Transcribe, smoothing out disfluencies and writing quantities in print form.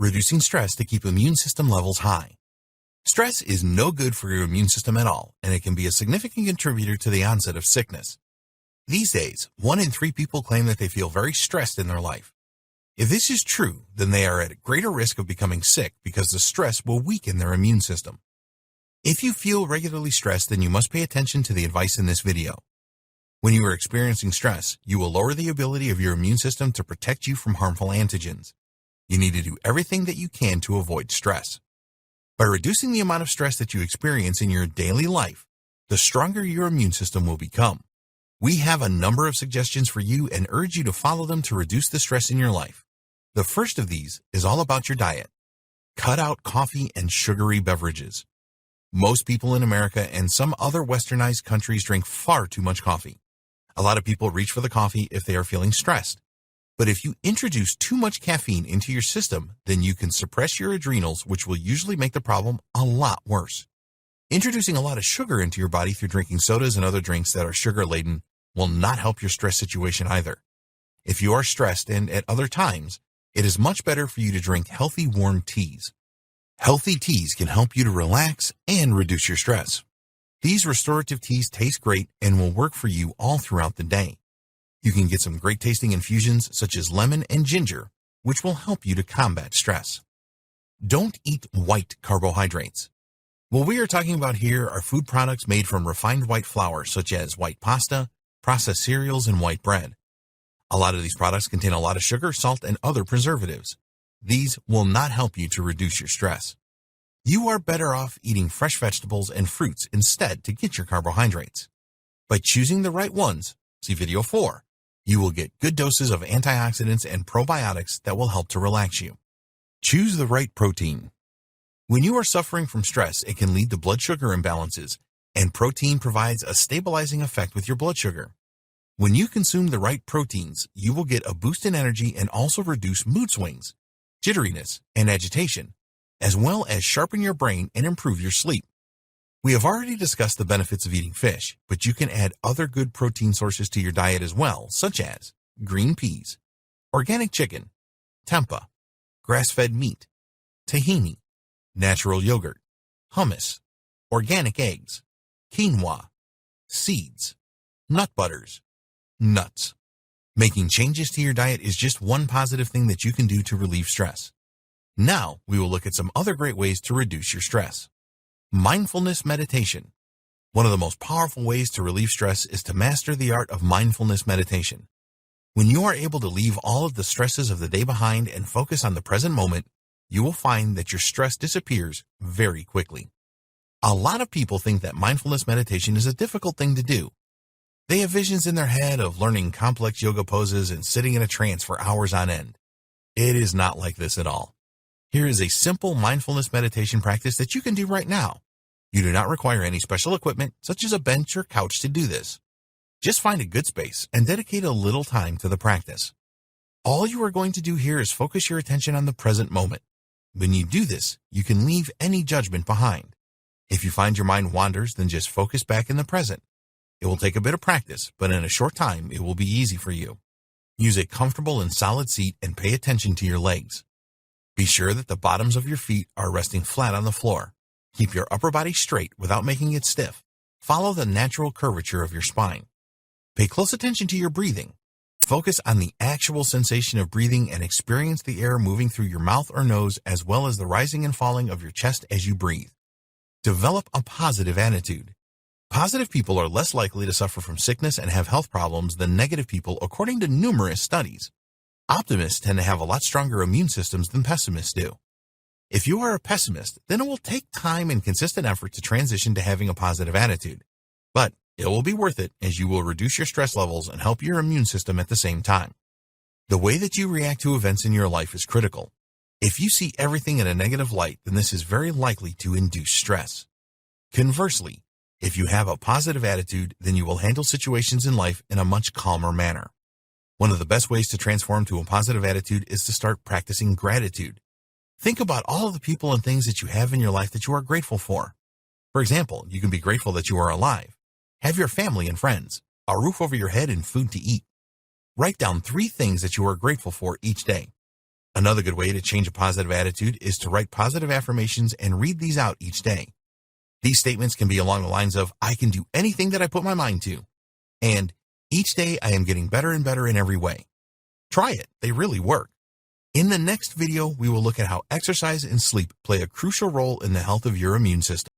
reducing stress to keep immune system levels high. Stress is no good for your immune system at all, and it can be a significant contributor to the onset of sickness. These days, 1 in 3 people claim that they feel very stressed in their life. If this is true, then they are at a greater risk of becoming sick because the stress will weaken their immune system. If you feel regularly stressed, then you must pay attention to the advice in this video. When you are experiencing stress, you will lower the ability of your immune system to protect you from harmful antigens. You need to do everything that you can to avoid stress. By reducing the amount of stress that you experience in your daily life, the stronger your immune system will become. We have a number of suggestions for you and urge you to follow them to reduce the stress in your life. The first of these is all about your diet. Cut out coffee and sugary beverages. Most people in America and some other westernized countries drink far too much coffee. A lot of people reach for the coffee if they are feeling stressed. But if you introduce too much caffeine into your system, then you can suppress your adrenals, which will usually make the problem a lot worse. Introducing a lot of sugar into your body through drinking sodas and other drinks that are sugar-laden will not help your stress situation either. If you are stressed and at other times, it is much better for you to drink healthy warm teas. Healthy teas can help you to relax and reduce your stress. These restorative teas taste great and will work for you all throughout the day. You can get some great tasting infusions such as lemon and ginger, which will help you to combat stress. Don't eat white carbohydrates. What we are talking about here are food products made from refined white flour such as white pasta, processed cereals, and white bread. A lot of these products contain a lot of sugar, salt, and other preservatives. These will not help you to reduce your stress. You are better off eating fresh vegetables and fruits instead to get your carbohydrates. By choosing the right ones, see video 4, you will get good doses of antioxidants and probiotics that will help to relax you. Choose the right protein. When you are suffering from stress, it can lead to blood sugar imbalances, and protein provides a stabilizing effect with your blood sugar. When you consume the right proteins, you will get a boost in energy and also reduce mood swings, jitteriness, and agitation, as well as sharpen your brain and improve your sleep. We have already discussed the benefits of eating fish, but you can add other good protein sources to your diet as well, such as green peas, organic chicken, tempeh, grass-fed meat, tahini, natural yogurt, hummus, organic eggs, quinoa, seeds, nut butters, nuts. Making changes to your diet is just one positive thing that you can do to relieve stress. Now, we will look at some other great ways to reduce your stress. Mindfulness meditation. One of the most powerful ways to relieve stress is to master the art of mindfulness meditation. When you are able to leave all of the stresses of the day behind and focus on the present moment, you will find that your stress disappears very quickly. A lot of people think that mindfulness meditation is a difficult thing to do. They have visions in their head of learning complex yoga poses and sitting in a trance for hours on end. It is not like this at all. Here is a simple mindfulness meditation practice that you can do right now. You do not require any special equipment, such as a bench or couch, to do this. Just find a good space and dedicate a little time to the practice. All you are going to do here is focus your attention on the present moment. When you do this, you can leave any judgment behind. If you find your mind wanders, then just focus back in the present. It will take a bit of practice, but in a short time, it will be easy for you. Use a comfortable and solid seat and pay attention to your legs. Be sure that the bottoms of your feet are resting flat on the floor. Keep your upper body straight without making it stiff. Follow the natural curvature of your spine. Pay close attention to your breathing. Focus on the actual sensation of breathing and experience the air moving through your mouth or nose, as well as the rising and falling of your chest as you breathe. Develop a positive attitude. Positive people are less likely to suffer from sickness and have health problems than negative people, according to numerous studies. Optimists tend to have a lot stronger immune systems than pessimists do. If you are a pessimist, then it will take time and consistent effort to transition to having a positive attitude. But it will be worth it, as you will reduce your stress levels and help your immune system at the same time. The way that you react to events in your life is critical. If you see everything in a negative light, then this is very likely to induce stress. Conversely, if you have a positive attitude, then you will handle situations in life in a much calmer manner. One of the best ways to transform to a positive attitude is to start practicing gratitude. Think about all of the people and things that you have in your life that you are grateful for. For example, you can be grateful that you are alive, have your family and friends, a roof over your head, and food to eat. Write down 3 things that you are grateful for each day. Another good way to change a positive attitude is to write positive affirmations and read these out each day. These statements can be along the lines of, I can do anything that I put my mind to, and each day I am getting better and better in every way. Try it, they really work. In the next video, we will look at how exercise and sleep play a crucial role in the health of your immune system.